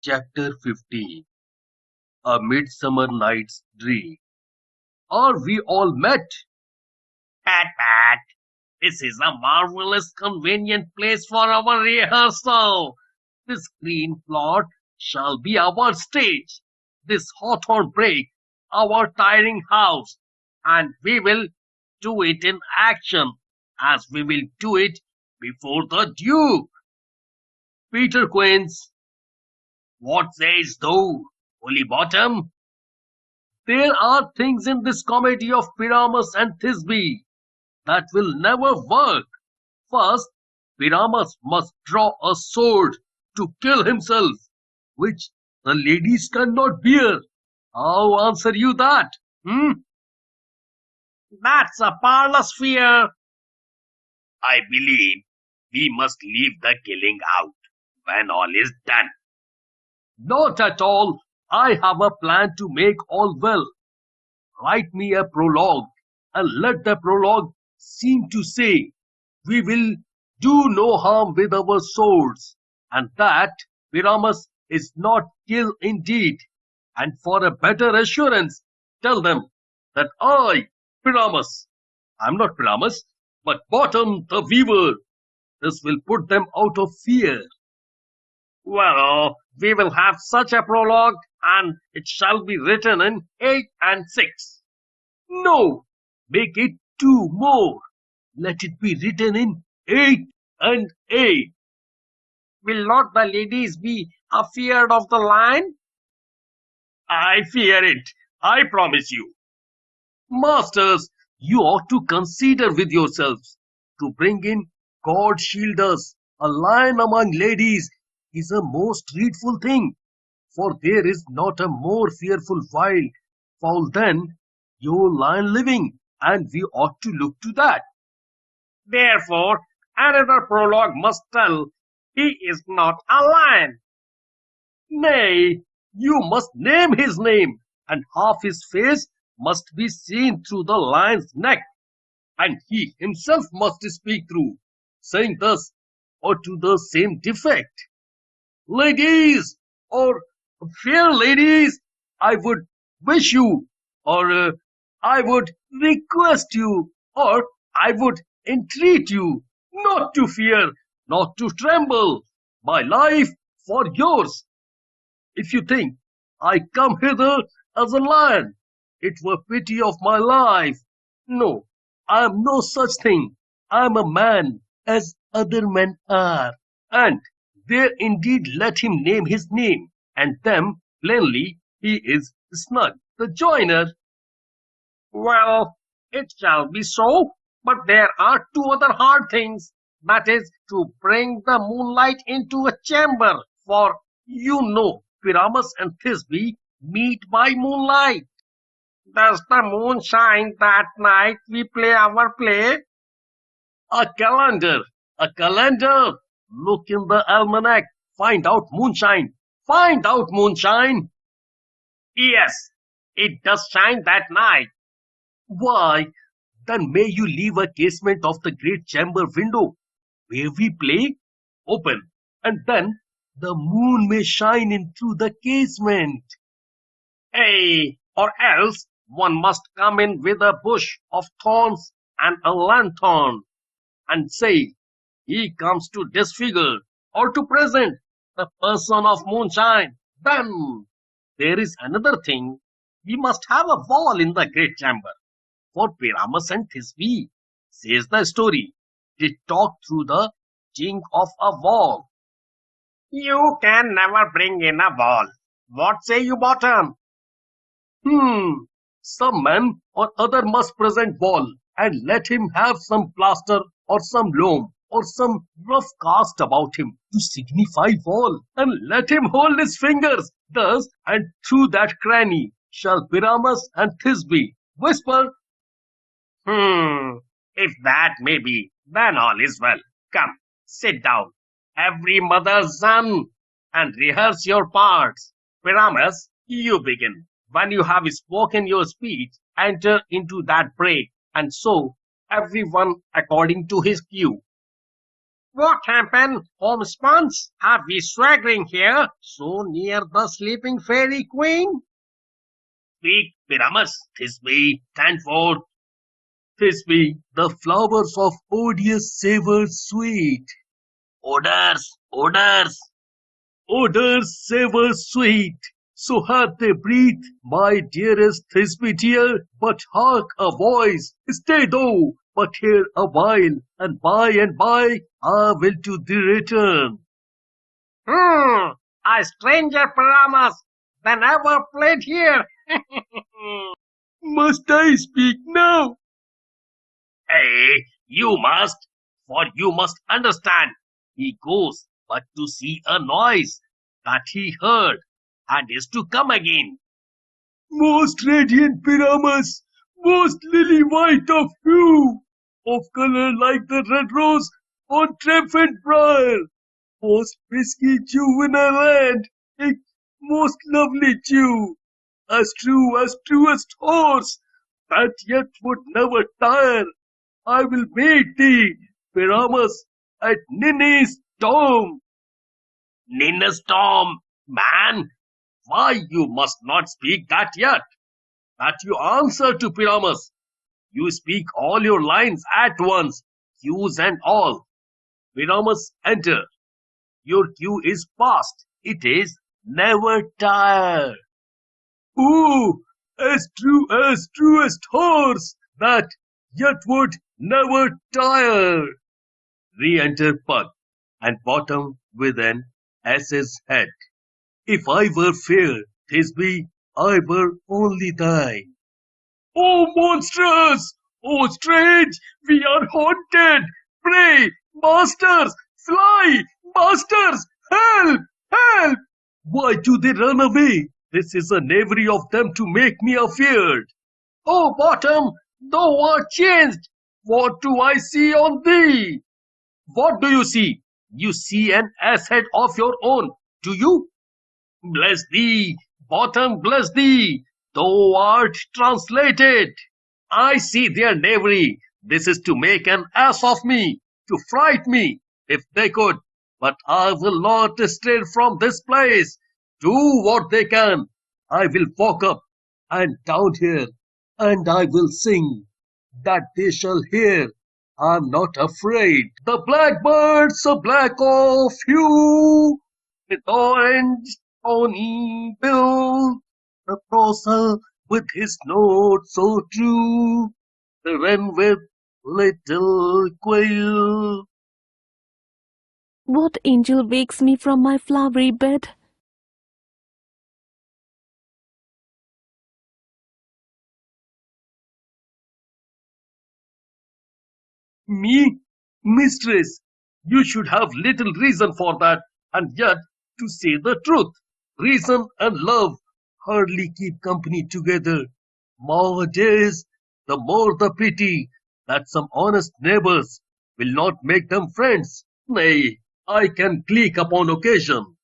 Chapter 15. A Midsummer Night's Dream. Are we all met? Pat, this is a marvelous convenient place for our rehearsal. This green plot shall be our stage, this hawthorn break our tiring house, and we will do it in action, as we will do it before the Duke. Peter Quince. What sayest thou, Holy Bottom? There are things in this comedy of Pyramus and Thisbe that will never work. First, Pyramus must draw a sword to kill himself, which the ladies cannot bear. How answer you that? That's a parlous fear. I believe we must leave the killing out when all is done. Not at all. I have a plan to make all well. Write me a prologue, and let the prologue seem to say, we will do no harm with our swords, and that Pyramus is not killed indeed. And for a better assurance, tell them that I, Pyramus, I'm not Pyramus, but Bottom the Weaver. This will put them out of fear. Well, we will have such a prologue, and it shall be written in 8 and 6. No, make it 2 more. Let it be written in 8 and 8. Will not the ladies be afeard of the lion? I fear it, I promise you. Masters, you ought to consider with yourselves to bring in God shield us. A lion among ladies is a most dreadful thing, for there is not a more fearful wild fowl than your lion living, and we ought to look to that. Therefore, another prologue must tell he is not a lion. Nay, you must name his name, and half his face must be seen through the lion's neck, and he himself must speak through, saying thus, or to the same defect. Ladies, or fair ladies, I would wish you, or I would request you, or I would entreat you not to fear, not to tremble, my life for yours. If you think I come hither as a lion, it were pity of my life. No, I am no such thing. I am a man, as other men are, and there indeed let him name his name, and them plainly he is Snug the joiner. Well, it shall be so, but there are 2 other hard things, that is, to bring the moonlight into a chamber, for you know Pyramus and Thisbe meet by moonlight. Does the moon shine that night we play our play? A calendar, a calendar. Look in the almanac. Find out moonshine. Find out moonshine. Yes, it does shine that night. Why, then may you leave a casement of the great chamber window where we play open, and then the moon may shine in through the casement. Hey, or else one must come in with a bush of thorns and a lanthorn, and say, he comes to disfigure or to present the person of moonshine. Then there is another thing. We must have a wall in the great chamber. For Pyramus and Thisbe, says the story, did talk through the chink of a wall. You can never bring in a wall. What say you, Bottom? Some man or other must present wall, and let him have some plaster or some loam or some rough cast about him to signify wall, and let him hold his fingers thus, and through that cranny shall Pyramus and Thisbe whisper. If that may be, then all is well. Come, sit down, every mother's son, and rehearse your parts. Pyramus, you begin. When you have spoken your speech, enter into that break, and so everyone according to his cue. What happened, Homespuns? Are we swaggering here, so near the sleeping fairy queen? Speak, Pyramus, Thisbe, stand forth. Thisbe, the flowers of odious savor sweet. Odors, odors. Odors savor sweet. So hath they breathed, my dearest Thisbe dear. But hark a voice, stay thou, but here a while, and by I will to thee return. A stranger Pyramus than ever played here. Must I speak now? Hey, you must, for you must understand. He goes but to see a noise that he heard, and is to come again. Most radiant Pyramus, most lily white of hue, of color like the red rose on triumphant briar, most frisky juvenile and most lovely Jew, as true as truest horse, that yet would never tire. I will meet thee, Pyramus, at Ninny's tomb. Ninna's Tom, man, why you must not speak that yet? That you answer to Pyramus. You speak all your lines at once, cues and all. Pyramus, enter. Your cue is past. It is never tire. Oh, as truest horse, that yet would never tire. Re-enter Pug, and Bottom with an ass's head. If I were fair, Thisbe, I were only thine. Oh, monstrous! Oh, strange! We are haunted! Pray, masters, fly! Masters, help! Help! Why do they run away? This is a knavery of them to make me afeard. Oh, Bottom, thou art changed. What do I see on thee? What do you see? You see an ass head of your own, do you? Bless thee, Bottom, bless thee. Thou art translated. I see their knavery. This is to make an ass of me, to fright me, if they could. But I will not stray from this place. Do what they can. I will walk up and down here, and I will sing, that they shall hear. I'm not afraid. The blackbird so black of hue, with orange tawny bill, the throstle with his note so true, the wren with little quail. What angel wakes me from my flowery bed? Me, mistress, you should have little reason for that, and yet, to say the truth, reason and love hardly keep company together. Nowadays, the more the pity that some honest neighbors will not make them friends. Nay, I can click upon occasion.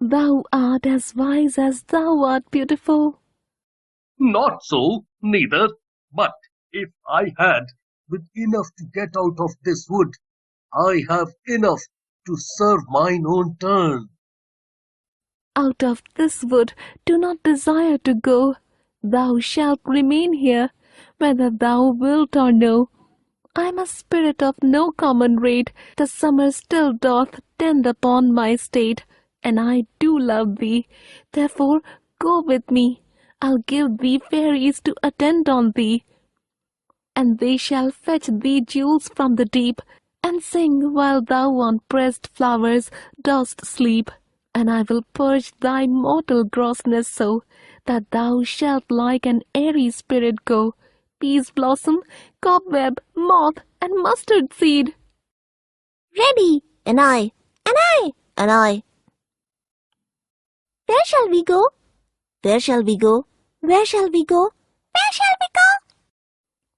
Thou art as wise as thou art beautiful. Not so, neither, but if I had with enough to get out of this wood, I have enough to serve mine own turn. Out of this wood do not desire to go. Thou shalt remain here, whether thou wilt or no. I am a spirit of no common rate. The summer still doth tend upon my state, and I do love thee. Therefore go with me. I'll give thee fairies to attend on thee, and they shall fetch thee jewels from the deep, and sing while thou on pressed flowers dost sleep. And I will purge thy mortal grossness so, that thou shalt like an airy spirit go, peas blossom, cobweb, moth, and mustard seed. Ready, and I, and I, and I. Where shall we go? Where shall we go? Where shall we go? Where shall we go?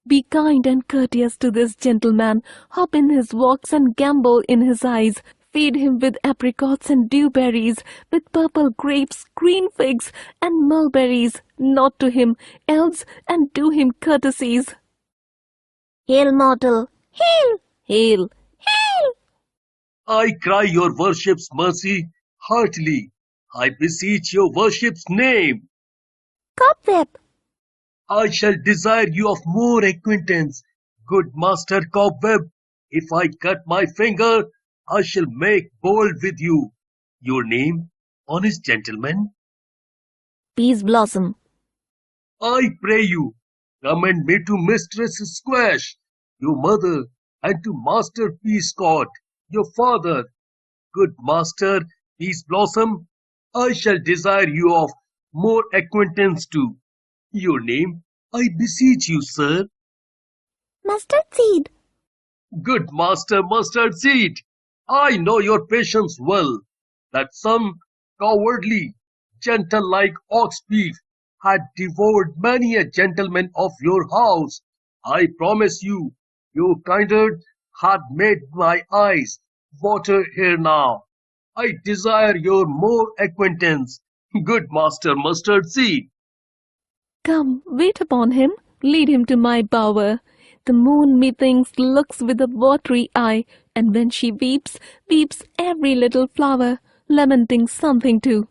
Be kind and courteous to this gentleman, hop in his walks and gambol in his eyes. Feed him with apricots and dewberries, with purple grapes, green figs, and mulberries. Nod to him, elves, and do him courtesies. Hail, mortal! Hail! Hail! Hail! I cry your worship's mercy heartily. I beseech your worship's name. Cobweb. I shall desire you of more acquaintance, good Master Cobweb. If I cut my finger, I shall make bold with you. Your name, honest gentleman? Peace Blossom. I pray you, commend me to Mistress Squash, your mother, and to Master Peascod, your father. Good Master Peace Blossom, I shall desire you of more acquaintance too. Your name, I beseech you, sir. Mustard Seed. Good Master Mustard Seed, I know your patience well, that some cowardly, gentle like ox beef had devoured many a gentleman of your house. I promise you, your kindred had made my eyes water here now. I desire your more acquaintance, good Master Mustard Seed. Come, wait upon him, lead him to my bower. The moon, methinks, looks with a watery eye, and when she weeps, weeps every little flower, lamenting something too.